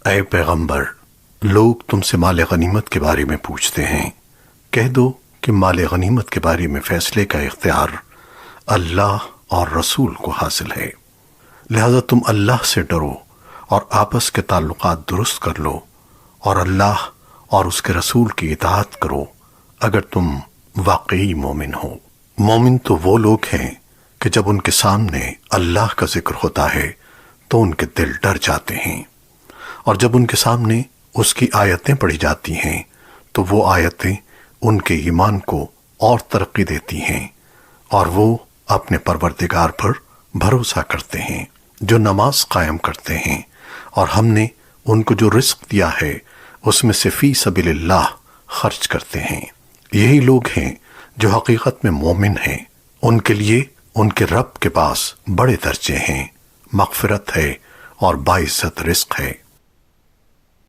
اے پیغمبر، لوگ تم سے مال غنیمت کے بارے میں پوچھتے ہیں، کہہ دو کہ مال غنیمت کے بارے میں فیصلے کا اختیار اللہ اور رسول کو حاصل ہے، لہذا تم اللہ سے ڈرو اور آپس کے تعلقات درست کر لو اور اللہ اور اس کے رسول کی اطاعت کرو اگر تم واقعی مومن ہو۔ مومن تو وہ لوگ ہیں کہ جب ان کے سامنے اللہ کا ذکر ہوتا ہے تو ان کے دل ڈر جاتے ہیں، اور جب ان کے سامنے اس کی آیتیں پڑھی جاتی ہیں تو وہ آیتیں ان کے ایمان کو اور ترقی دیتی ہیں، اور وہ اپنے پروردگار پر بھروسہ کرتے ہیں جو نماز قائم کرتے ہیں، اور ہم نے ان کو جو رزق دیا ہے اس میں سے فی سبیل اللہ خرچ کرتے ہیں۔ یہی لوگ ہیں جو حقیقت میں مومن ہیں، ان کے لیے ان کے رب کے پاس بڑے درجے ہیں، مغفرت ہے اور باعزت رزق ہے۔